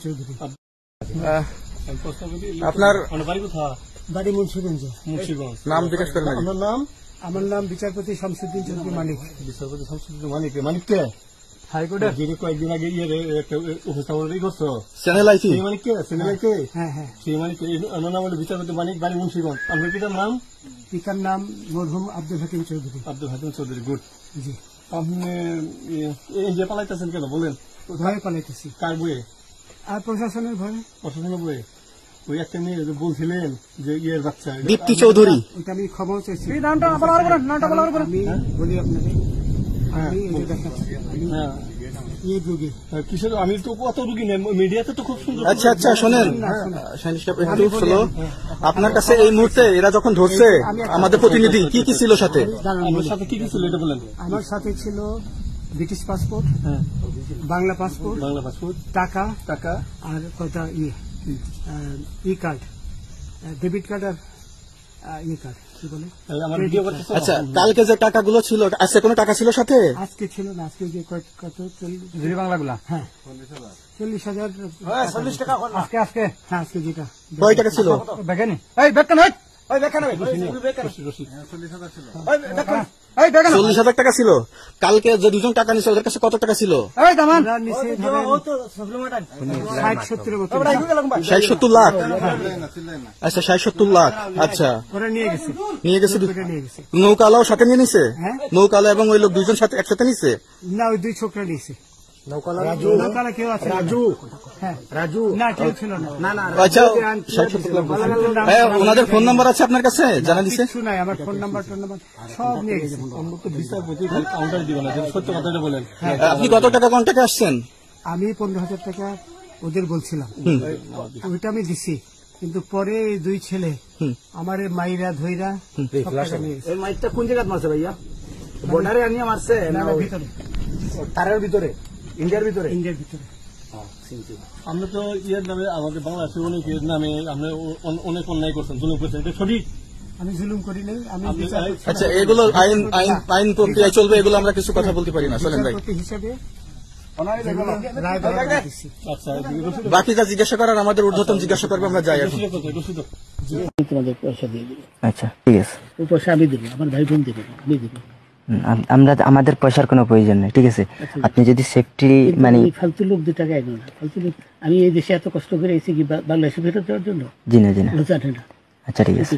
চৌধুরী। আপনার বাড়ি মুন্সিগঞ্জ। নাম জিজ্ঞেস করেন। আমার নাম বিচারপতি শামসুদ্দিন চৌধুরী মানিক। বিচারপতি শামসুদ্দিন মানিক। মানিক কে হাইকোর্টের যিনি কয়েকদিন আগে উপস্থাপন করছো চ্যানেল আইসি মানিক কে চ্যানেল আইতে। হ্যাঁ হ্যাঁ, সেই মানিক নাম হলো বিচারপতি মানিক, বাড়ি মুন্সিগঞ্জ। আপনার পিতার নাম? পিতার নাম মরহুম আব্দুল হাকিম চৌধুরী। আব্দুল হাকিম চৌধুরী। গুড। জি। আপনি এই যে পালাইতেছেন কেন বলেন? ভয়ে পালাইতেছি। কার বইয়ে? আর প্রশাসনের ভয়ে। প্রশাসনের বইয়ে? ওই একটা মেয়ে বলছিলেন যে ইয়ের বাচ্চা দীপ্তি চৌধুরী। ওইটা আমি খবর চাইছি। আমি বলি আপনাকে, আমি এই যে দেখাচ্ছি, এই রোগী কিসের? আমি তো কত রুগী নেই, মিডিয়াতে তো খুব সুন্দর। আচ্ছা আচ্ছা, শোনেন একটু স্লো। আপনার কাছে এই মুহূর্তে এরা যখন ধরছে আমাদের প্রতিনিধি, কি কি ছিল সাথে? আমার সাথে কি কি ছিল এটা বলেন। আমার সাথে ছিল ব্রিটিশ পাসপোর্ট, বাংলা পাসপোর্ট, টাকা আর কয়টা ই কার্ড, ডেবিট কার্ড আর ই কার্ড, কি বলে। আচ্ছা, কালকে যে টাকাগুলো ছিল, আজকে কোনো টাকা ছিল সাথে? আজকে ছিল না, আজকে যে কত 40 বাংলাগুলা। হ্যাঁ, 40,000। আজকে হ্যাঁ, আজকে যেটা কয় টাকা ছিল? দেখেনি 40,000 টাকা ছিল। কালকে যে দুজন টাকা নিছে ওদের কাছে কত টাকা ছিল? 60-70 লাখ। আচ্ছা, 60-70 লাখ। আচ্ছা, নিয়ে গেছে। নৌকালাও সাথে নিয়ে নিছে? নৌকালা এবং ওই লোক দুইজন সাথে একসাথে নিছে? না, ওই দুই ছোকরা নিছে। নৌকালা কেউ আছে? রাজু না, কেউ ছিল না। আচ্ছা, 60-70 লাখ। ওনাদের ফোন নাম্বার আছে আপনার কাছে? জানা দিছে? কিছু নাই, আমার ফোন নাম্বার সব নিয়ে গেছে। বিচারপতি কাউন্টার দিবেন, সত্য কথাটা বলেন। আপনি কত টাকা কন্ট্যাক্টে আসছেন? আমি 15,000 টাকা ওদের বলছিলাম, ওইটা আমি দিছি। কিন্তু পরে এই দুই ছেলে আমার মাইরা ধইরা মাইকটা কোন জায়গায় মারছে ভাইয়া? বর্ডারে আনিয়ে মারছে? ভিতরে, তারের ভিতরে, ইন্ডিয়ার ভিতরে। আমরা তো ইয়ের নামে, আমাদের বাংলাদেশের অনেকের নামে আমরা অনেক অন্যায় করছেন, জুলুম করছেন, এটা সঠিক? আমি জুলুম করি নাই। আমি আচ্ছা, এগুলো আইন প্রক্রিয়ায় চলবে, এগুলো আমরা কিছু কথা বলতে পারি না। চলেন ভাই, হিসাবে বাকি যা জিজ্ঞাসা করার আমাদের ঊর্ধ্বতন জিজ্ঞাসা করবে, আমরা যাই এখন। তোমাদের পয়সা দিয়ে দেবো। আচ্ছা, ঠিক আছে। ওই পয়সা আমি দেবো, আমার ভাই বোন দেবে, আমি দেবো। আমাদের পয়সার কোনো প্রয়োজন নেই, ঠিক আছে? আপনি যদি সেফটি মানে ফালতু লোক 2 টাকা এগো না, ফালতু লোক। আমি এই দেশে এত কষ্ট করে এসেছি কি বাংলাদেশে ফেরত দেওয়ার জন্য? জি না, জি না। আচ্ছা, ঠিক আছে।